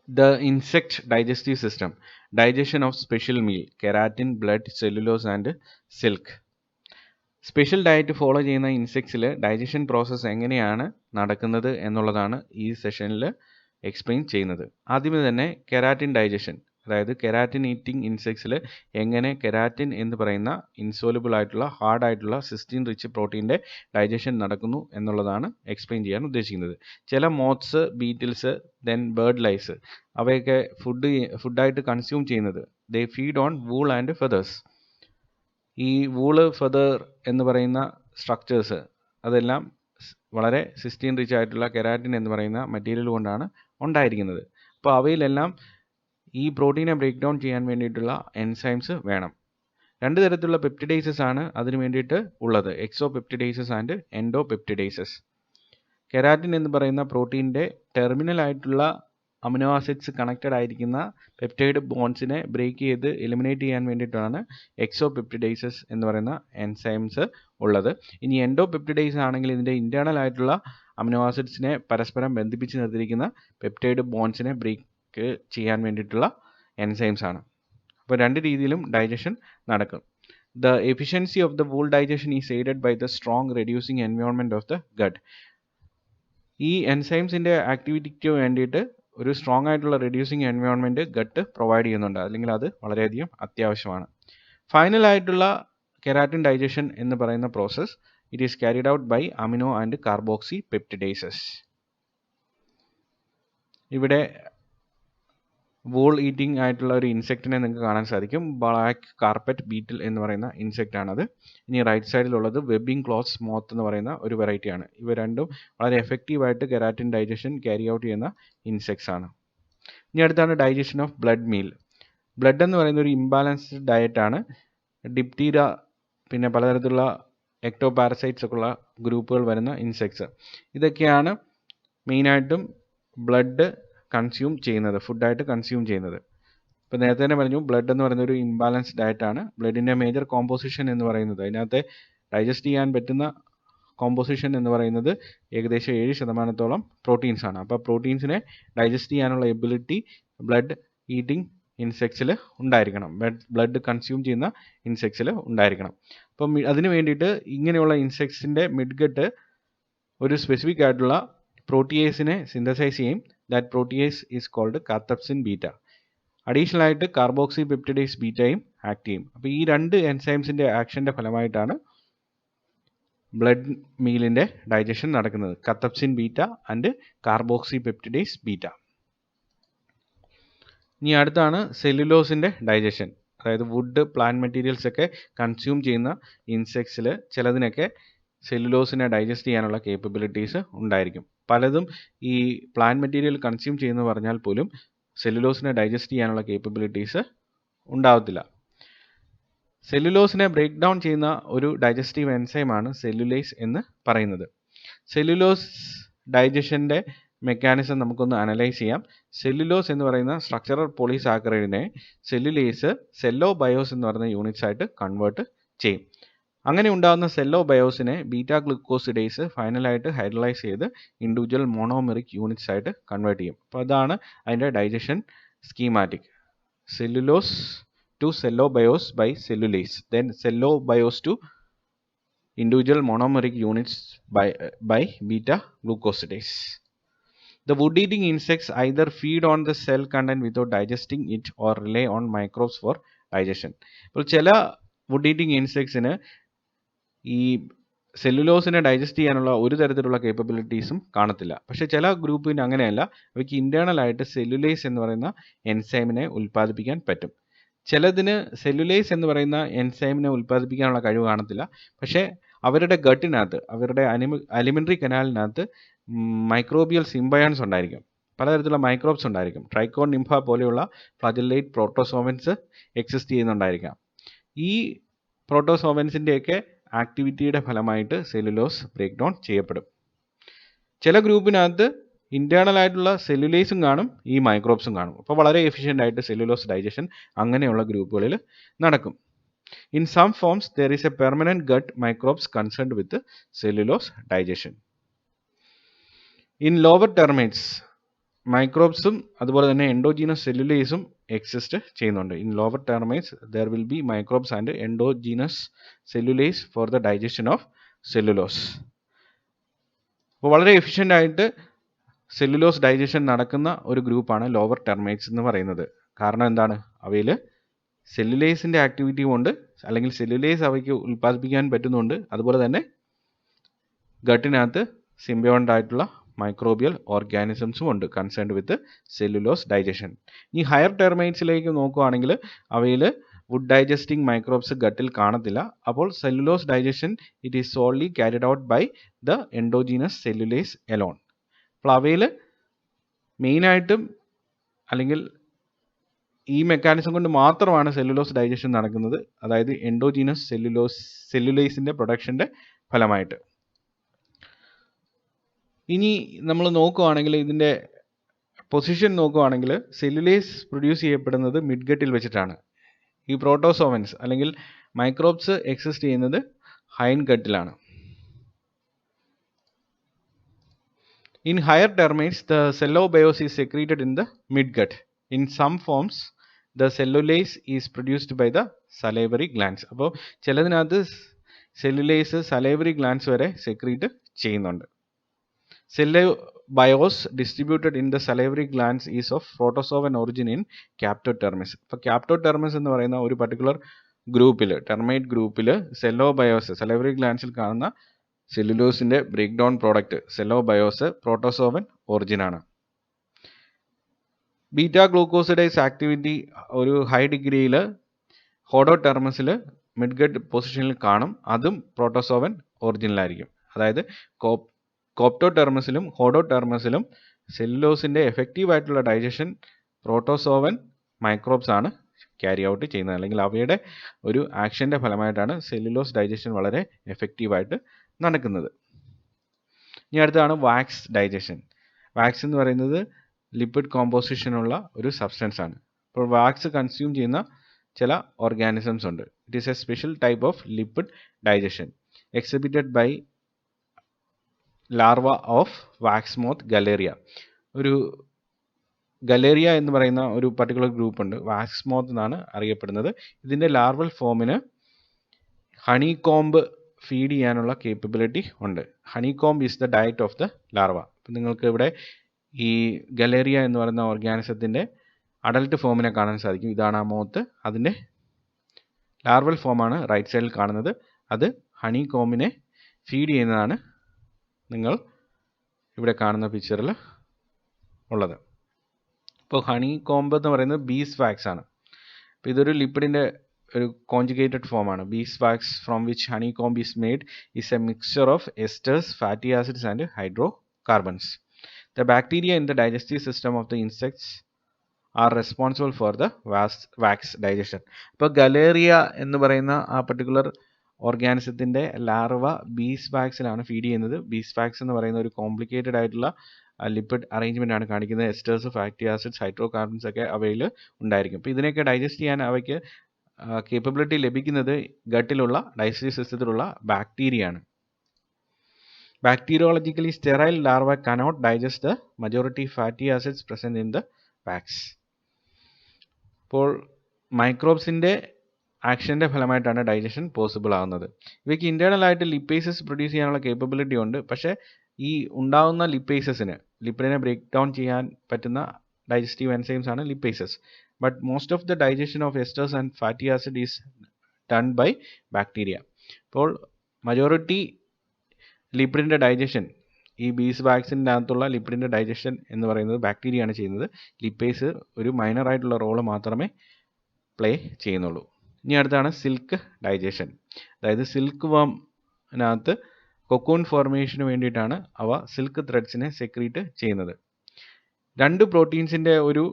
The insect digestive system, digestion of special meal, keratin, blood, cellulose and silk. Special diet follow ചെയ്യുന്ന ഇൻസെക്ട്സിൽ digestion process എങ്ങനെയാണ് നടക്കുന്നത് എന്നുള്ളതാണ് ഈ സെഷനിൽ എക്സ്പ്ലെയിൻ ചെയ്യുന്നത്. ആദ്യമേ തന്നെ കെരാറ്റിൻ ഡൈജഷൻ, അതായത് കെരാറ്റിൻ ഈറ്റിംഗ് ഇൻസെക്ട്സിൽ എങ്ങനെ കെരാറ്റിൻ എന്ന് പറയുന്ന ഇൻസോലുബിൾ ആയിട്ടുള്ള ഹാർഡ് ആയിട്ടുള്ള സിസ്റ്റീൻ റിച്ച് പ്രോട്ടീൻ്റെ ഡൈജഷൻ നടക്കുന്നു എന്നുള്ളതാണ് എക്സ്പ്ലെയിൻ ചെയ്യാൻ ഉദ്ദേശിക്കുന്നത്. ചില moths, beetles, then bird lice, അവയൊക്കെ ഫുഡായിട്ട് കൺസ്യൂം ചെയ്യുന്നത് they feed on wool and feathers. ഈ വൂള്, ഫെതർ എന്ന് പറയുന്ന സ്ട്രക്ചേഴ്സ് അതെല്ലാം വളരെ സിസ്റ്റീൻ റിച്ച് ആയിട്ടുള്ള കെരാറ്റിൻ എന്ന് പറയുന്ന മെറ്റീരിയൽ കൊണ്ടാണ് ഉണ്ടായിരിക്കുന്നത്. അപ്പോൾ അവയിലെല്ലാം ഈ പ്രോട്ടീനെ ബ്രേക്ക് ഡൗൺ ചെയ്യാൻ വേണ്ടിയിട്ടുള്ള എൻസൈംസ് വേണം. രണ്ട് തരത്തിലുള്ള പെപ്റ്റിഡൈസസ് ആണ് അതിന് വേണ്ടിയിട്ട് ഉള്ളത്, exo peptidases and endo peptidases. Keratin എന്ന് പറയുന്ന പ്രോട്ടീൻ്റെ ടെർമിനൽ ആയിട്ടുള്ള അമിനോ ആസിഡ്സ് കണക്റ്റഡ് ആയിരിക്കുന്ന പെപ്റ്റൈഡ് ബോൺസിനെ ബ്രേക്ക് ചെയ്ത് എലിമിനേറ്റ് ചെയ്യാൻ വേണ്ടിയിട്ടാണ് എക്സോ പെപ്റ്റിഡൈസസ് എന്ന് പറയുന്ന എൻസൈംസ് ഉള്ളത്. ഇനി എൻഡോ പെപ്റ്റിഡൈസ് ആണെങ്കിൽ ഇതിൻ്റെ ഇൻറ്റേർണൽ ആയിട്ടുള്ള അമിനോ ആസിഡ്സിനെ പരസ്പരം ബന്ധിപ്പിച്ച് നിർത്തിയിരിക്കുന്ന പെപ്റ്റൈഡ് ബോൺസിനെ ബ്രേക്ക് ചെയ്യാൻ വേണ്ടിയിട്ടുള്ള എൻസൈംസ് ആണ്. അപ്പോൾ രണ്ട് രീതിയിലും ഡൈജഷൻ നടക്കും. The efficiency of the wool digestion is aided by the strong reducing environment of the gut. ഈ എൻസൈംസിൻ്റെ ആക്ടിവിറ്റിക്ക് വേണ്ടിയിട്ട് ഒരു സ്ട്രോങ് ആയിട്ടുള്ള റെഡ്യൂസിങ് എൻവയോൺമെൻറ്റ് ഗട്ട് പ്രൊവൈഡ് ചെയ്യുന്നുണ്ട്, അല്ലെങ്കിൽ അത് വളരെയധികം അത്യാവശ്യമാണ്. ഫൈനൽ ആയിട്ടുള്ള കെരാറ്റിൻ ഡൈജഷൻ എന്ന് പറയുന്ന process it is carried out by amino and carboxy peptidases. ഇവിടെ വൂൾ ഈറ്റിംഗ് ആയിട്ടുള്ള ഒരു ഇൻസെക്റ്റിനെ നിങ്ങൾക്ക് കാണാൻ സാധിക്കും. ബ്ലാക്ക് കാർപ്പറ്റ് ബീറ്റിൽ എന്ന് പറയുന്ന ഇൻസെക്റ്റ് ആണത്. ഇനി റൈറ്റ് സൈഡിലുള്ളത് വെബിംഗ് ക്ലോത്ത്സ് മോത്ത് എന്ന് പറയുന്ന ഒരു വെറൈറ്റിയാണ്. ഇവ രണ്ടും വളരെ എഫക്റ്റീവായിട്ട് കെരാറ്റിൻ ഡൈജഷൻ ക്യാരി ഔട്ട് ചെയ്യുന്ന ഇൻസെക്ട്സ് ആണ്. ഇനി അടുത്താണ് digestion of blood meal. Blood എന്ന് പറയുന്ന ഒരു ഇംബാലൻസ്ഡ് ഡയറ്റാണ്. ഡിപ്തീര, പിന്നെ പലതരത്തിലുള്ള എക്ടോ പാരസൈറ്റ്സ് ഒക്കെ ഉള്ള ഗ്രൂപ്പുകൾ വരുന്ന ഇൻസെക്ട്സ്, ഇതൊക്കെയാണ് മെയിനായിട്ടും ബ്ലഡ് കൺസ്യൂം ചെയ്യുന്നത്, ഫുഡായിട്ട് കൺസ്യൂം ചെയ്യുന്നത്. ഇപ്പോൾ നേരത്തെ തന്നെ പറഞ്ഞു, ബ്ലഡ് എന്ന് പറയുന്ന ഒരു ഇംബാലൻസ്ഡ് ഡയറ്റാണ്. ബ്ലഡിൻ്റെ മേജർ കോമ്പോസിഷൻ എന്ന് പറയുന്നത്, അതിനകത്തെ ഡൈജസ്റ്റ് ചെയ്യാൻ പറ്റുന്ന കോമ്പോസിഷൻ എന്ന് പറയുന്നത് ഏകദേശം 7% പ്രോട്ടീൻസ് ആണ്. അപ്പോൾ പ്രോട്ടീൻസിനെ ഡൈജസ്റ്റ് ചെയ്യാനുള്ള എബിലിറ്റി ബ്ലഡ് ഈറ്റിംഗ് ഇൻസെക്ട്സിൽ ഉണ്ടായിരിക്കണം, ബ്ലഡ് കൺസ്യൂം ചെയ്യുന്ന ഇൻസെക്ട്സിൽ ഉണ്ടായിരിക്കണം. അപ്പം അതിന് വേണ്ടിയിട്ട് ഇങ്ങനെയുള്ള ഇൻസെക്ട്സിൻ്റെ മിഡ്ഗട്ട് ഒരു സ്പെസിഫിക് ആയിട്ടുള്ള പ്രോട്ടിയേസിനെ സിന്തസൈസ് ചെയ്യും. That protease is called cathepsin beta. Additional ആയിട്ട് കാർബോക്സി പെപ്റ്റിഡേസ് ബീറ്റയും ആക്ട് ചെയ്യും. അപ്പോൾ ഈ രണ്ട് എൻസൈംസിൻ്റെ ആക്ഷൻ്റെ ഫലമായിട്ടാണ് ബ്ലഡ് മീലിൻ്റെ ഡൈജഷൻ നടക്കുന്നത്, കാത്തപ്സിൻ beta and carboxy peptidase beta. ഇനി അടുത്താണ് സെല്ലുലോസിൻ്റെ ഡൈജഷൻ. അതായത് വുഡ്, പ്ലാന്റ് മെറ്റീരിയൽസ് ഒക്കെ കൺസ്യൂം ചെയ്യുന്ന ഇൻസെക്ട്സിൽ ചിലതിനൊക്കെ സെല്ലുലോസിനെ ഡൈജസ്റ്റ് ചെയ്യാനുള്ള കേപ്പബിലിറ്റീസ് ഉണ്ടായിരിക്കും. പലതും ഈ പ്ലാന്റ് മെറ്റീരിയൽ കൺസ്യൂം ചെയ്യുന്നു പറഞ്ഞാൽ പോലും സെല്ലുലോസിനെ ഡൈജസ്റ്റ് ചെയ്യാനുള്ള കേപ്പബിലിറ്റീസ് ഉണ്ടാവത്തില്ല. സെല്ലുലോസിനെ ബ്രേക്ക് ഡൗൺ ചെയ്യുന്ന ഒരു ഡൈജസ്റ്റീവ് എൻസൈമാണ് സെല്ലുലേസ് എന്ന് പറയുന്നത്. സെല്ലുലോസ് ഡൈജഷൻ്റെ മെക്കാനിസം നമുക്കൊന്ന് അനലൈസ് ചെയ്യാം. സെല്ലുലോസ് എന്ന് പറയുന്ന സ്ട്രക്ചറൽ പോളിസാക്കറൈഡിനെ സെല്ലുലേസ് സെല്ലോ ബയോസ് എന്ന് പറയുന്ന യൂണിറ്റ്സ് ആയിട്ട് കൺവേർട്ട് ചെയ്യും. അങ്ങനെ ഉണ്ടാകുന്ന സെല്ലോ ബയോസിനെ ബീറ്റാ ഗ്ലൂക്കോസിഡേസ് ഫൈനലായിട്ട് ഹൈഡ്രലൈസ് ചെയ്ത് ഇൻഡിവിജ്വൽ മോണോമെറിക് യൂണിറ്റ്സ് ആയിട്ട് കൺവേർട്ട് ചെയ്യും. അപ്പോൾ അതാണ് അതിൻ്റെ digestion schematic. Cellulose to cello bios by cellulase, then cello bios to individual monomeric units by beta glucosidase. The wood eating insects either feed on the cell content without digesting it or rely on microbes for digestion. അപ്പോൾ ചില would eating ഇൻസെക്ട്സിന് ഈ സെല്ലുലോസിനെ digest ചെയ്യാനുള്ള ഒരു തരത്തിലുള്ള കേപ്പബിലിറ്റീസും കാണത്തില്ല. പക്ഷേ ചില ഗ്രൂപ്പിന് അങ്ങനെയല്ല, അവയ്ക്ക് ഇൻറ്റേർണൽ ആയിട്ട് സെല്ലുലേസ് എന്ന് പറയുന്ന എൻസൈമിനെ ഉൽപ്പാദിപ്പിക്കാൻ പറ്റും. ചിലതിന് സെല്ലുലേസ് എന്ന് പറയുന്ന എൻസൈമിനെ ഉൽപ്പാദിപ്പിക്കാനുള്ള കഴിവ് കാണത്തില്ല. പക്ഷേ അവരുടെ ഗട്ടിനകത്ത്, അവരുടെ അലിമെൻ്ററി കനാലിനകത്ത് മൈക്രോബിയൽ സിംബയോൺസ് ഉണ്ടായിരിക്കും, പലതരത്തിലുള്ള മൈക്രോബ്സ് ഉണ്ടായിരിക്കും. ട്രൈക്കോൺ നിംഫ പോലെയുള്ള ഫ്ലാജെല്ലേറ്റ് പ്രോട്ടോസോവൻസ് എക്സിസ്റ്റ് ചെയ്യുന്നുണ്ടായിരിക്കാം. ഈ പ്രോട്ടോസോവൻസിൻ്റെയൊക്കെ ആക്ടിവിറ്റിയുടെ ഫലമായിട്ട് സെല്ലുലോസ് ബ്രേക്ക് ഡൗൺ ചെയ്യപ്പെടും. ചില ഗ്രൂപ്പിനകത്ത് ഇൻറ്റേർണൽ ആയിട്ടുള്ള സെല്ലുലേസും കാണും, ഈ മൈക്രോബ്സും കാണും. അപ്പോൾ വളരെ എഫിഷ്യൻ്റ് ആയിട്ട് സെല്ലുലോസ് ഡൈജഷൻ അങ്ങനെയുള്ള ഗ്രൂപ്പുകളിൽ നടക്കും. In some forms there is a permanent gut microbes concerned with cellulose digestion. In lower termites മൈക്രോബ്സും അതുപോലെ തന്നെ എൻഡോജീനസ് സെല്ലുലേസും എക്സിസ്റ്റ് ചെയ്യുന്നുണ്ട്. In lower termites there will be microbes and endogenous cellulase for the digestion of cellulose. അപ്പോൾ വളരെ efficient ആയിട്ട് cellulose digestion നടക്കുന്ന ഒരു ഗ്രൂപ്പാണ് ലോവർ ടെർമൈറ്റ്സ് എന്ന് പറയുന്നത്. കാരണം എന്താണ്? അവയിൽ സെല്ലുലേസിൻ്റെ ആക്ടിവിറ്റി കൊണ്ട് അല്ലെങ്കിൽ സെല്ലുലേസ് അവയ്ക്ക് ഉൽപ്പാദിപ്പിക്കാൻ പറ്റുന്നുണ്ട്. അതുപോലെ തന്നെ ഗട്ടിനകത്ത് സിംബയോണ്ട് ആയിട്ടുള്ള മൈക്രോബിയൽ ഓർഗാനിസംസും ഉണ്ട് കൺസേൺഡ് വിത്ത് സെല്ലുലോസ് ഡൈജഷൻ. ഈ ഹയർ ടെർമൈറ്റ്സിലേക്ക് നോക്കുകയാണെങ്കിൽ അവയിൽ വുഡ് ഡൈജസ്റ്റിംഗ് മൈക്രോബ്സ് ഗട്ടിൽ കാണത്തില്ല. അപ്പോൾ cellulose digestion it is solely carried out by the endogenous cellulase alone. അപ്പോൾ അവയിൽ മെയിനായിട്ടും അല്ലെങ്കിൽ ഈ മെക്കാനിസം കൊണ്ട് മാത്രമാണ് സെല്ലുലോസ് ഡൈജഷൻ നടക്കുന്നത്, അതായത് എൻഡോജീനസ് സെല്ലുലേസിൻ്റെ പ്രൊഡക്ഷൻ്റെ ഫലമായിട്ട്. ഇനി നമ്മൾ നോക്കുകയാണെങ്കിൽ ഇതിൻ്റെ പൊസിഷൻ നോക്കുകയാണെങ്കിൽ സെല്ലുലേസ് പ്രൊഡ്യൂസ് ചെയ്യപ്പെടുന്നത് മിഡ്ഗട്ടിൽ വെച്ചിട്ടാണ്. ഈ പ്രോട്ടോസോവൻസ് അല്ലെങ്കിൽ മൈക്രോബ്സ് എക്സിസ്റ്റ് ചെയ്യുന്നത് ഹൈൻഗട്ടിലാണ്. In higher termites, the cellobiose is secreted in the midgut. In some forms, the cellulase is produced by the salivary glands. അപ്പോൾ ചിലതിനകത്ത് സെല്ലുലേസ് സലൈവറി ഗ്ലാൻഡ്സ് വരെ സെക്രീറ്റ് ചെയ്യുന്നുണ്ട്. Cellobiose distributed in the salivary glands is of protozoan origin in Captodermis. അപ്പോൾ Captodermis എന്ന് പറയുന്ന ഒരു particular ഗ്രൂപ്പിൽ, termite ഗ്രൂപ്പിൽ സെല്ലോബയോസ് salivary ഗ്ലാൻഡ്സിൽ കാണുന്ന സെല്ലുലോസിൻ്റെ break down product cellobiose protozoan ഒറിജിനാണ്. ബീറ്റാ ഗ്ലൂക്കോസിഡേസ് ആക്ടിവിറ്റി ഒരു ഹൈ ഡിഗ്രിയിൽ ഹോഡോടെർമസിൽ മിഡ്ഗട്ട് പൊസിഷനിൽ കാണും. അതും പ്രോട്ടോസോവൻ ഒറിജിനിലായിരിക്കും. അതായത് കോപ്റ്റോടെർമസിലും ഹോഡോടെർമസിലും സെല്ലുലോസിൻ്റെ എഫക്റ്റീവ് ആയിട്ടുള്ള ഡൈജഷൻ പ്രോട്ടോസോവൻ മൈക്രോബ്സ് ആണ് ക്യാരി ഔട്ട് ചെയ്യുന്നത്. അല്ലെങ്കിൽ അവയുടെ ഒരു ആക്ഷൻ്റെ ഫലമായിട്ടാണ് സെല്ലുലോസ് ഡൈജഷൻ വളരെ എഫക്റ്റീവായിട്ട് നടക്കുന്നത്. ഇനി അടുത്താണ് വാക്സ് ഡൈജഷൻ. വാക്സ് എന്ന് പറയുന്നത് ലിപ്പിഡ് കോമ്പോസിഷനുള്ള ഒരു സബ്സ്റ്റൻസ് ആണ്. അപ്പോൾ വാക്സ് കൺസ്യൂം ചെയ്യുന്ന ചില ഓർഗാനിസംസ് ഉണ്ട്. It is a special type of lipid digestion exhibited by larva of wax moth Galleria. ഒരു ഗലേറിയ എന്ന് പറയുന്ന ഒരു പർട്ടിക്കുലർ ഗ്രൂപ്പ് ഉണ്ട്, വാക്സ് മോത്ത് എന്നാണ് അറിയപ്പെടുന്നത്. ഇതിൻ്റെ ലാർവൽ ഫോമിന് ഹണി കോംബ് ഫീഡ് ചെയ്യാനുള്ള കേപ്പബിലിറ്റി ഉണ്ട്. Honey comb is the diet of the larva. അപ്പം നിങ്ങൾക്ക് ഇവിടെ ഈ ഗലേറിയ എന്ന് പറയുന്ന ഓർഗാനിസത്തിൻ്റെ അഡൽട്ട് ഫോമിനെ കാണാൻ സാധിക്കും. ഇതാണ് ആ മോത്ത്. അതിൻ്റെ ലാർവൽ ഫോമാണ് റൈറ്റ് സൈഡിൽ കാണുന്നത്. അത് ഹണി കോംബിനെ ഫീഡ് ചെയ്യുന്നതാണ് നിങ്ങൾ ഇവിടെ കാണുന്ന പിക്ചറിൽ ഉള്ളത്. ഇപ്പോൾ ഹണി കോംബ് എന്ന് പറയുന്നത് ബീസ് വാക്സ് ആണ്. അപ്പോൾ ഇതൊരു ലിപ്പിഡിൻ്റെ ഒരു കോൺജുഗേറ്റഡ് ഫോമാണ്. Bees wax from which honey comb is made is a mixture of esters, fatty acids and hydrocarbons. The bacteria in the digestive system of the insects are responsible for the wax digestion. ഇപ്പോൾ Galleria എന്ന് പറയുന്ന ആ particular ഓർഗാനിസത്തിൻ്റെ larva bees വാക്സിലാണ് feed ചെയ്യുന്നത്. Bees wax എന്ന് പറയുന്ന ഒരു കോംപ്ലിക്കേറ്റഡ് ആയിട്ടുള്ള ലിപ്പിഡ് അറേഞ്ച്മെൻ്റ് ആണ് കാണിക്കുന്നത്. എസ്റ്റേഴ്സ്, ഫാറ്റി ആസിഡ്സ്, ഹൈഡ്രോ കാർബൺസ് ഒക്കെ അവയിൽ ഉണ്ടായിരിക്കും. അപ്പോൾ ഇതിനെയൊക്കെ ഡൈജസ്റ്റ് ചെയ്യാൻ അവയ്ക്ക് കേപ്പബിലിറ്റി ലഭിക്കുന്നത് ഗട്ടിലുള്ള ഡൈജസ്റ്റീവ് സിസ്റ്റത്തിലുള്ള ബാക്ടീരിയ ആണ്. Bacteriologically sterile larva cannot digest the majority fatty acids present in the wax. അപ്പോൾ മൈക്രോബ്സിൻ്റെ ആക്ഷൻ്റെ ഫലമായിട്ടാണ് ഡൈജഷൻ പോസിബിൾ ആകുന്നത്. ഇവയ്ക്ക് ഇൻറ്റേർണലായിട്ട് ലിപ്പേസസ് പ്രൊഡ്യൂസ് ചെയ്യാനുള്ള കേപ്പബിലിറ്റി ഉണ്ട്. പക്ഷേ ഈ ഉണ്ടാകുന്ന ലിപ്പേസസിന് ലിപ്പിഡിനെ ബ്രേക്ക് ഡൗൺ ചെയ്യാൻ പറ്റുന്ന ഡൈജസ്റ്റീവ് എൻസൈംസ് ആണ് lipases. But most of the digestion of esters and fatty acid is done by bacteria. അപ്പോൾ മജോറിറ്റി ലിപ്പിഡിൻ്റെ ഡൈജഷൻ, ഈ ബീസ് വാക്സിൻ്റെ അകത്തുള്ള ലിപ്പിഡിൻ്റെ ഡൈജഷൻ എന്ന് പറയുന്നത് ബാക്ടീരിയ ആണ് ചെയ്യുന്നത്. ലിപ്പേസ് ഒരു മൈനർ ആയിട്ടുള്ള റോള് മാത്രമേ പ്ലേ ചെയ്യുന്നുള്ളൂ. ഇനി അടുത്താണ് സിൽക്ക് ഡൈജഷൻ. അതായത് സിൽക്ക് വർമിനകത്ത് കൊക്കൂൺ ഫോർമേഷന് വേണ്ടിയിട്ടാണ് അവ സിൽക്ക് ത്രെഡ്സിനെ സെക്രീറ്റ് ചെയ്യുന്നത്. രണ്ട് പ്രോട്ടീൻസിൻ്റെ ഒരു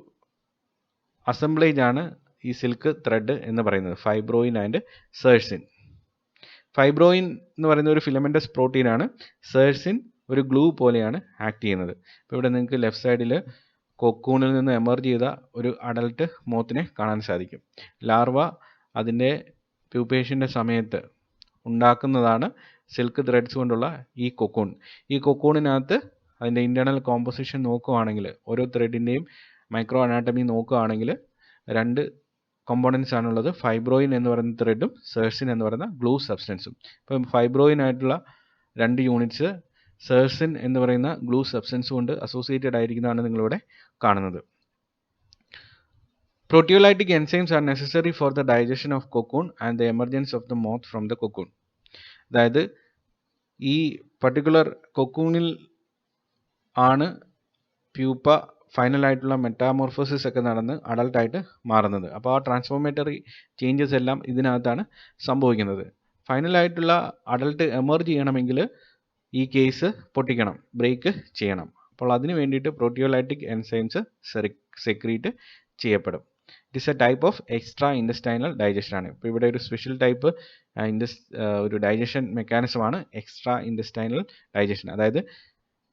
അസംബ്ലേജ് ആണ് ഈ സിൽക്ക് ത്രെഡ് എന്ന് പറയുന്നത്, ഫൈബ്രോയിൻ ആൻഡ് സെർസിൻ. ഫൈബ്രോയിൻ എന്ന് പറയുന്ന ഒരു ഫിലമെൻ്റസ് പ്രോട്ടീനാണ്. സെർസിൻ ഒരു ഗ്ലൂ പോലെയാണ് ആക്ട് ചെയ്യുന്നത്. ഇപ്പോൾ ഇവിടെ നിങ്ങൾക്ക് ലെഫ്റ്റ് സൈഡിൽ കൊക്കൂണിൽ നിന്ന് എമർജ് ചെയ്ത ഒരു അഡൽട്ട് മോത്തിനെ കാണാൻ സാധിക്കും. ലാർവ അതിൻ്റെ പ്യൂപ്പേഷൻ്റെ സമയത്ത് ഉണ്ടാക്കുന്നതാണ് സിൽക്ക് ത്രെഡ്സ് കൊണ്ടുള്ള ഈ കൊക്കൂൺ. ഈ കൊക്കൂണിനകത്ത് അതിൻ്റെ ഇൻറ്റേർണൽ കോമ്പോസിഷൻ നോക്കുകയാണെങ്കിൽ ഓരോ ത്രെഡിൻ്റെയും മൈക്രോ അനാട്ടമി നോക്കുകയാണെങ്കിൽ 2 കോമ്പോണൻസ് ആണുള്ളത്. ഫൈബ്രോയിൻ എന്ന് പറയുന്ന ത്രെഡും സെർസിൻ എന്ന് പറയുന്ന ഗ്ലൂ സബ്സ്റ്റൻസും. ഇപ്പം ഫൈബ്രോയിൻ ആയിട്ടുള്ള 2 യൂണിറ്റ്സ് സെർസിൻ എന്ന് പറയുന്ന ഗ്ലൂ സബ്സ്റ്റൻസ് കൊണ്ട് അസോസിയേറ്റഡ് ആയിരിക്കുന്നതാണ് നിങ്ങളിവിടെ കാണുന്നത്. Proteolytic enzymes are necessary for the digestion of cocoon and the emergence of the moth from the cocoon. അതായത് ഈ പർട്ടിക്കുലർ കൊക്കൂണിൽ ആണ് പ്യൂപ്പ ഫൈനലായിട്ടുള്ള മെറ്റാമോർഫോസിസ് ഒക്കെ നടന്ന് അഡൾട്ടായിട്ട് മാറുന്നത്. അപ്പോൾ ആ ട്രാൻസ്ഫോർമേറ്ററി ചേഞ്ചസ് എല്ലാം ഇതിനകത്താണ് സംഭവിക്കുന്നത്. ഫൈനലായിട്ടുള്ള അഡൾട്ട് എമർജ് ചെയ്യണമെങ്കിൽ ഈ കേസ് പൊട്ടിക്കണം, ബ്രേക്ക് ചെയ്യണം. അപ്പോൾ അതിന് വേണ്ടിയിട്ട് പ്രോട്ടിയോലൈറ്റിക് എൻസൈംസ് സെക്രീറ്റ് ചെയ്യപ്പെടും. It is A type of extra intestinal digestion ആണ്. ഇപ്പോൾ ഇവിടെ ഒരു സ്പെഷ്യൽ ടൈപ്പ് ഒരു ഡൈജഷൻ മെക്കാനിസമാണ് എക്സ്ട്രാ ഇൻഡസ്റ്റൈനൽ ഡൈജഷൻ. അതായത്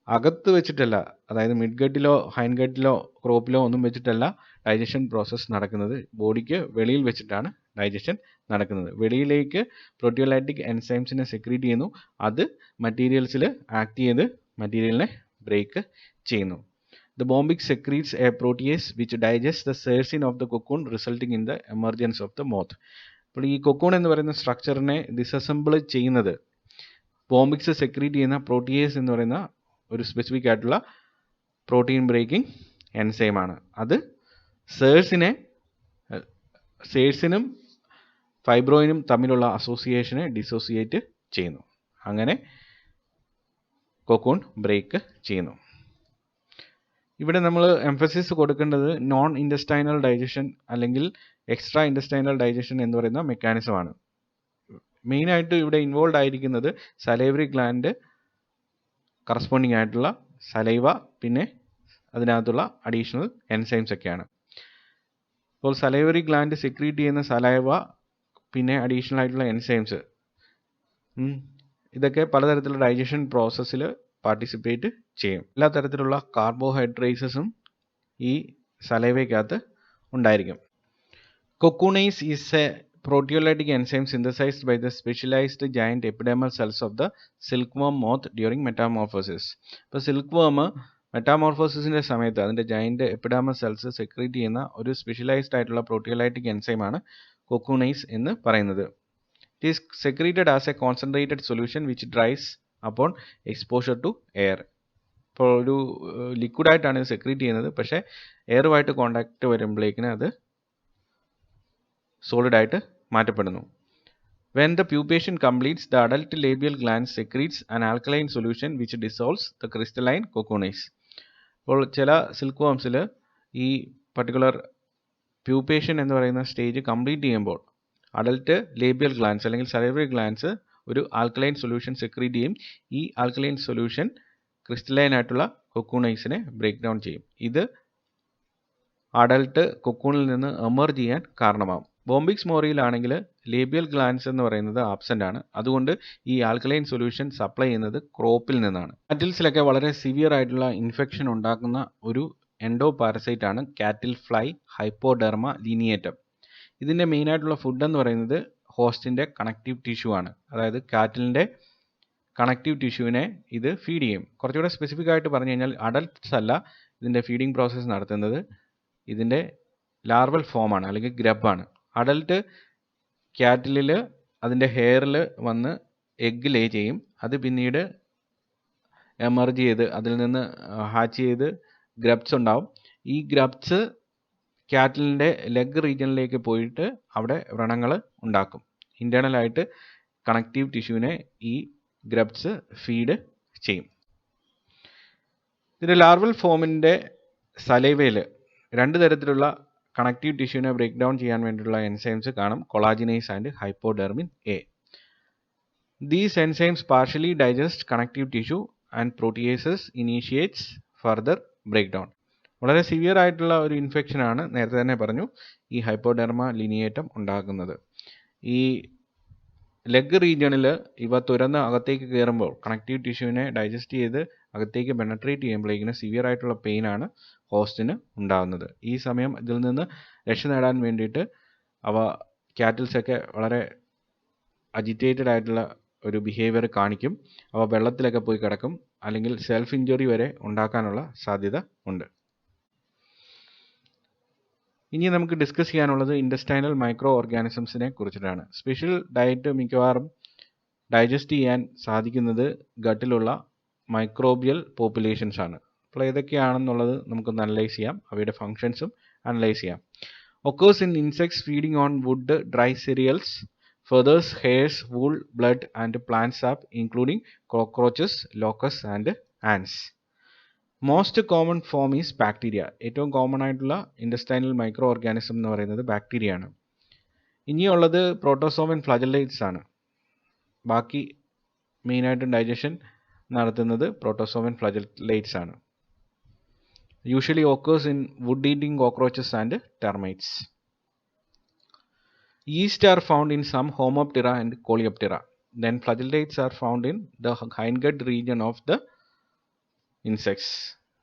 അകത്ത് വെച്ചിട്ടല്ല, അതായത് മിഡ് ഗട്ടിലോ ഹൈൻ ഗട്ടിലോ ക്രോപ്പിലോ ഒന്നും വെച്ചിട്ടല്ല ഡൈജഷൻ പ്രോസസ്സ് നടക്കുന്നത്. ബോഡിക്ക് വെളിയിൽ വെച്ചിട്ടാണ് ഡൈജഷൻ നടക്കുന്നത്. വെളിയിലേക്ക് പ്രോട്ടിയോലൈറ്റിക് എൻസൈംസിനെ സെക്രീറ്റ് ചെയ്യുന്നു. അത് മറ്റീരിയൽസിൽ ആക്ട് ചെയ്ത് മറ്റീരിയലിനെ ബ്രേക്ക് ചെയ്യുന്നു. The bombyx secretes a protease which digests the sersin of the cocoon, resulting in the emergence of the moth. അപ്പോൾ ഈ കൊക്കൂൺ എന്ന് പറയുന്ന സ്ട്രക്ചറിനെ ഡിസസംബിൾ ചെയ്യുന്നത് ബോംബിക്സ് സെക്രീറ്റ് ചെയ്യുന്ന പ്രോട്ടിയേസ് എന്ന് പറയുന്ന ഒരു സ്പെസിഫിക് ആയിട്ടുള്ള പ്രോട്ടീൻ ബ്രേക്കിംഗ് എൻസൈമാണ്. അത് സേഴ്സിനും ഫൈബ്രോയിനും തമ്മിലുള്ള അസോസിയേഷനെ ഡിസോസിയേറ്റ് ചെയ്യുന്നു. അങ്ങനെ കൊക്കൂൺ ബ്രേക്ക് ചെയ്യുന്നു. ഇവിടെ നമ്മൾ എംഫസിസ് കൊടുക്കേണ്ടത് നോൺ ഇൻഡസ്റ്റൈനൽ ഡൈജഷൻ അല്ലെങ്കിൽ എക്സ്ട്രാ ഇൻഡസ്റ്റൈനൽ ഡൈജഷൻ എന്ന് പറയുന്ന മെക്കാനിസമാണ്. മെയിനായിട്ട് ഇവിടെ ഇൻവോൾവ് ആയിരിക്കുന്നത് സലൈവറി ഗ്ലാൻഡ് കറസ്പോണ്ടിങ് ആയിട്ടുള്ള സലൈവ, പിന്നെ അതിനകത്തുള്ള അഡീഷണൽ എൻസൈംസ് ഒക്കെയാണ്. അപ്പോൾ സലൈവറി ഗ്ലാൻഡ് സെക്രീറ്റ് ചെയ്യുന്ന സലൈവ, പിന്നെ അഡീഷണൽ ആയിട്ടുള്ള എൻസൈംസ്, ഇതൊക്കെ പലതരത്തിലുള്ള ഡൈജഷൻ പ്രോസസ്സിൽ പാർട്ടിസിപ്പേറ്റ് ചെയ്യും. എല്ലാ തരത്തിലുള്ള കാർബോഹൈഡ്രേറ്റ്സും ഈ സലൈവയ്ക്കകത്ത് ഉണ്ടായിരിക്കും. Cocoonase is a proteolytic enzyme synthesized by the specialized giant epidermal cells of the silkworm moth during metamorphosis. ഇപ്പോൾ സിൽക്ക് മെറ്റാമോർഫോസിസിൻ്റെ സമയത്ത് അതിൻ്റെ ജയൻറ്റ് എപ്പിഡാമൽ സെൽസ് സെക്രീറ്റ് ചെയ്യുന്ന ഒരു സ്പെഷ്യലൈസ്ഡ് ആയിട്ടുള്ള പ്രോട്ടിയോലൈറ്റിക് എൻസൈമാണ് കൊക്കൂണൈസ് എന്ന് പറയുന്നത്. It is secreted as a concentrated solution which dries upon exposure to air. ഇപ്പോൾ ഒരു ലിക്വിഡായിട്ടാണ് ഇത് സെക്രീറ്റ് ചെയ്യുന്നത്, പക്ഷേ എയറുമായിട്ട് കോണ്ടാക്റ്റ് വരുമ്പോഴേക്കിന് അത് സോളിഡ് ആയിട്ട് മാറ്റപ്പെടുന്നു. When the pupation completes, the adult labial gland secretes an alkaline solution which dissolves the crystalline coccoonace. അപ്പോൾ ചില silk വർംസിൽ ഈ പർട്ടിക്കുലർ പ്യൂപ്പേഷൻ എന്ന് പറയുന്ന സ്റ്റേജ് കംപ്ലീറ്റ് ചെയ്യുമ്പോൾ അഡൽട്ട് ലേബിയൽ ഗ്ലാൻസ് അല്ലെങ്കിൽ സലൈവറി ഗ്ലാൻസ് ഒരു ആൽക്കലൈൻ സൊല്യൂഷൻ സെക്രീറ്റ് ചെയ്യും. ഈ ആൽക്കലൈൻ സൊല്യൂഷൻ ക്രിസ്റ്റലൈൻ ആയിട്ടുള്ള കൊക്കൂണൈസിനെ ബ്രേക്ക് ഡൗൺ ചെയ്യും. ഇത് അഡൽട്ട് കൊക്കൂണിൽ നിന്ന് എമർജ് ചെയ്യാൻ കാരണമാകും. ബോംബിക്സ് മോറിയിലാണെങ്കിൽ ലേബിയൽ ഗ്ലാൻസ് എന്ന് പറയുന്നത് ആബ്സെൻ്റ് ആണ്. അതുകൊണ്ട് ഈ ആൽക്കലൈൻ സൊല്യൂഷൻ സപ്ലൈ ചെയ്യുന്നത് ക്രോപ്പിൽ നിന്നാണ്. കാറ്റിൽസിലൊക്കെ വളരെ സിവിയർ ആയിട്ടുള്ള ഇൻഫെക്ഷൻ ഉണ്ടാക്കുന്ന ഒരു എൻഡോ പാരസൈറ്റ് ആണ് കാറ്റിൽ ഫ്ലൈ ഹൈപ്പോഡെർമ ലീനിയേറ്റം. ഇതിൻ്റെ മെയിനായിട്ടുള്ള ഫുഡ് എന്ന് പറയുന്നത് ഹോസ്റ്റിൻ്റെ കണക്റ്റീവ് ടിഷ്യൂ ആണ്. അതായത് കാറ്റിലിൻ്റെ കണക്റ്റീവ് ടിഷ്യൂവിനെ ഇത് ഫീഡ് ചെയ്യും. കുറച്ചുകൂടെ സ്പെസിഫിക് ആയിട്ട് പറഞ്ഞു കഴിഞ്ഞാൽ അഡൽട്ട്സ് അല്ല ഇതിൻ്റെ ഫീഡിങ് പ്രോസസ്സ് നടത്തുന്നത്, ഇതിൻ്റെ ലാർവൽ ഫോമാണ് അല്ലെങ്കിൽ ഗ്രബാണ്. അഡൽട്ട് ക്യാറ്റിലിൽ അതിൻ്റെ ഹെയറിൽ വന്ന് എഗ്ഗ് ലേ ചെയ്യും. അത് പിന്നീട് എമർജ് ചെയ്ത് അതിൽ നിന്ന് ഹാച്ച് ചെയ്ത് ഗ്രബ്സ് ഉണ്ടാവും. ഈ ഗ്രബ്സ് ക്യാറ്റിലിൻ്റെ ലെഗ് റീജിയനിലേക്ക് പോയിട്ട് അവിടെ വ്രണങ്ങൾ ഉണ്ടാക്കും. ഇൻറ്റേർണലായിട്ട് കണക്റ്റീവ് ടിഷ്യൂവിനെ ഈ ഗ്രബ്സ് ഫീഡ് ചെയ്യും. ഇതിൻ്റെ ലാർവൽ ഫോമിൻ്റെ സലൈവയിൽ 2 തരത്തിലുള്ള കണക്റ്റീവ് ടിഷ്യൂവിനെ ബ്രേക്ക് ഡൗൺ ചെയ്യാൻ വേണ്ടിയിട്ടുള്ള എൻസൈംസ് കാണും, collagenase and hypodermin A. These enzymes partially digest connective tissue and proteases initiates further break down. വളരെ സിവിയർ ആയിട്ടുള്ള ഒരു ഇൻഫെക്ഷനാണ്, നേരത്തെ തന്നെ പറഞ്ഞു, ഈ ഹൈപ്പോഡെർമ ലിനിയേറ്റം ഉണ്ടാക്കുന്നത്. ഈ ലെഗ് റീജിയണിൽ ഇവ തുരന്ന് അകത്തേക്ക് കയറുമ്പോൾ കണക്റ്റീവ് ടിഷ്യൂവിനെ ഡൈജസ്റ്റ് ചെയ്ത് അകത്തേക്ക് പെനട്രേറ്റ് ചെയ്യുമ്പോഴേക്കിന് സിവിയർ ആയിട്ടുള്ള പെയിനാണ് ഹോസ്റ്റിന് ഉണ്ടാകുന്നത്. ഈ സമയം ഇതിൽ നിന്ന് രക്ഷ നേടാൻ വേണ്ടിയിട്ട് ക്യാറ്റിൽസൊക്കെ വളരെ അജിറ്റേറ്റഡ് ആയിട്ടുള്ള ഒരു ബിഹേവിയർ കാണിക്കും. അവ വെള്ളത്തിലൊക്കെ പോയി കിടക്കും. അല്ലെങ്കിൽ സെൽഫ് ഇഞ്ചുറി വരെ ഉണ്ടാക്കാനുള്ള സാധ്യത ഉണ്ട്. ഇനി നമുക്ക് ഡിസ്കസ് ചെയ്യാനുള്ളത് ഇൻറ്റസ്റ്റൈനൽ മൈക്രോ ഓർഗാനിസംസിനെ കുറിച്ചിട്ടാണ്. സ്പെഷ്യൽ ഡയറ്റ് മിക്കവാറും ഡൈജസ്റ്റ് ചെയ്യാൻ സാധിക്കുന്നത് ഗട്ടിലുള്ള മൈക്രോബിയൽ പോപ്പുലേഷൻസ് ആണ്. അപ്പോൾ ഏതൊക്കെയാണെന്നുള്ളത് നമുക്കൊന്ന് അനലൈസ് ചെയ്യാം, അവയുടെ ഫങ്ഷൻസും അനലൈസ് ചെയ്യാം. Occurs in insects feeding on wood, dry cereals, feathers, hairs, wool, blood and plant sap including cockroaches, locusts and ants. Most common form is bacteria. ഏറ്റവും കോമൺ ആയിട്ടുള്ള ഇൻറ്റസ്റ്റൈനൽ മൈക്രോ ഓർഗാനിസം എന്ന് പറയുന്നത് bacteria ആണ്. ഇനിയുള്ളത് പ്രോട്ടോസോം ഫ്ലാജെല്ലൈറ്റ്സ് ആണ്. ബാക്കി മെയിനായിട്ടും ഡൈജഷൻ നടത്തുന്നത് പ്രോട്ടോസോം ഫ്ലാജെല്ലൈറ്റ്സ് ആണ്. Usually occurs in wood eating cockroaches and termites. Yeast are found in some Homoptera and Coleoptera. Then flagellates are found in the hindgut region of the insects.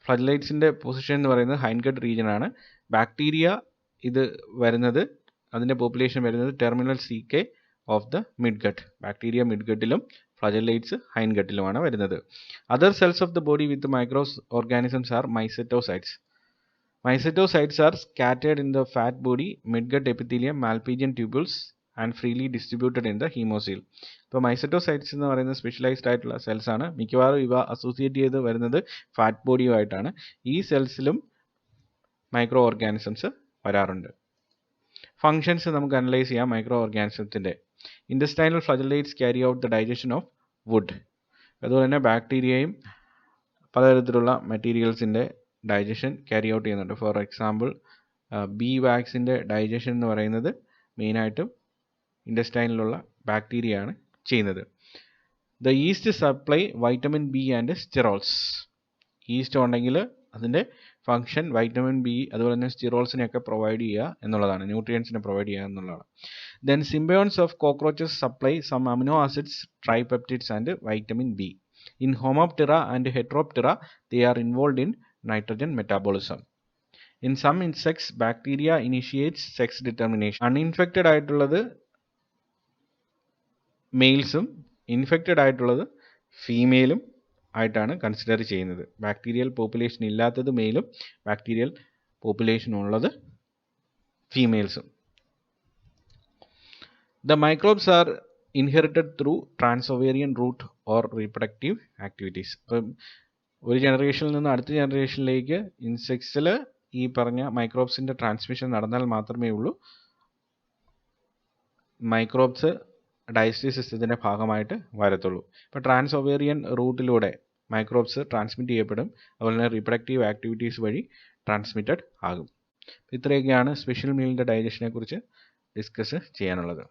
ഫ്ലജലൈറ്റ്സിൻ്റെ പൊസിഷൻ എന്ന് പറയുന്നത് ഹൈൻഗട്ട് റീജിയൻ ആണ്. ബാക്ടീരിയ ഇത് വരുന്നത്, അതിൻ്റെ population വരുന്നത് terminal CK of the midgut. Bacteria മിഡ്ഗട്ടിലും flagellates ഹൈൻഗട്ടിലുമാണ് വരുന്നത്. Other cells of the body with microorganisms are mycetocytes. Mycetocytes are scattered in the fat body, midgut epithelium, Malpighian tubules and freely distributed in the hemocoel. ഇപ്പോൾ മൈസെറ്റോസൈറ്റ്സ് എന്ന് പറയുന്ന specialised ആയിട്ടുള്ള cells ആണ്. മിക്കവാറും ഇവ അസോസിയേറ്റ് ചെയ്ത് വരുന്നത് ഫാറ്റ് ബോഡിയുമായിട്ടാണ്. ഈ സെൽസിലും മൈക്രോ ഓർഗാനിസംസ് വരാറുണ്ട്. ഫങ്ഷൻസ് നമുക്ക് അനലൈസ് ചെയ്യാം മൈക്രോ ഓർഗാനിസത്തിൻ്റെ. Intestinal flagellates carry out the digestion of wood. അതുപോലെ തന്നെ ബാക്ടീരിയയും പലതരത്തിലുള്ള മെറ്റീരിയൽസിൻ്റെ ഡൈജഷൻ ക്യാരി ഔട്ട് ചെയ്യുന്നുണ്ട്. ഫോർ എക്സാമ്പിൾ ബീ വാക്സിൻ്റെ ഡൈജഷൻ എന്ന് പറയുന്നത് മെയിനായിട്ടും ഇൻറ്റസ്റ്റൈനിലുള്ള ബാക്ടീരിയ ആണ് ചെയ്യുന്നത്. The yeast supply vitamin B and sterols. Yeast ഉണ്ടെങ്കിൽ അതിൻ്റെ ഫങ്ഷൻ വൈറ്റമിൻ ബി അതുപോലെ തന്നെ സ്റ്റിറോൾസിനെയൊക്കെ പ്രൊവൈഡ് ചെയ്യുക എന്നുള്ളതാണ്, ന്യൂട്രിയൻസിനെ പ്രൊവൈഡ് ചെയ്യുക എന്നുള്ളതാണ്. Then symbionts of cockroaches supply some amino acids, tripeptides and vitamin B. In Homoptera and Heteroptera, they are involved in nitrogen metabolism. In some insects, bacteria initiates sex determination. Uninfected ആയിട്ടുള്ളത് മെയിൽസും infected ആയിട്ടുള്ളത് ഫീമെയിലും ആയിട്ടാണ് consider ചെയ്യുന്നത്. Bacterial population ഇല്ലാത്തത് മെയിലും bacterial population ഉള്ളത് ഫീമെയിൽസും. The microbes are inherited through transovarian route or reproductive activities. അപ്പം ഒരു ജനറേഷനിൽ നിന്ന് അടുത്ത ജനറേഷനിലേക്ക് ഇൻസെക്ട്സിൽ ഈ പറഞ്ഞ മൈക്രോബ്സിൻ്റെ ട്രാൻസ്മിഷൻ നടന്നാൽ മാത്രമേ ഉള്ളൂ മൈക്രോബ്സ് ഡൈജസ്റ്റീവ് സിസ്റ്റത്തിൻ്റെ ഭാഗമായിട്ട് വരത്തുള്ളൂ. ഇപ്പോൾ ട്രാൻസോവേറിയൻ റൂട്ടിലൂടെ മൈക്രോബ്സ് ട്രാൻസ്മിറ്റ് ചെയ്യപ്പെടും, അതുപോലെ തന്നെ റീപ്രൊഡക്റ്റീവ് ആക്ടിവിറ്റീസ് വഴി ട്രാൻസ്മിറ്റഡ് ആകും. ഇത്രയൊക്കെയാണ് സ്പെഷ്യൽ മീലിൻ്റെ ഡൈജഷനെ കുറിച്ച് ഡിസ്കസ് ചെയ്യാനുള്ളത്.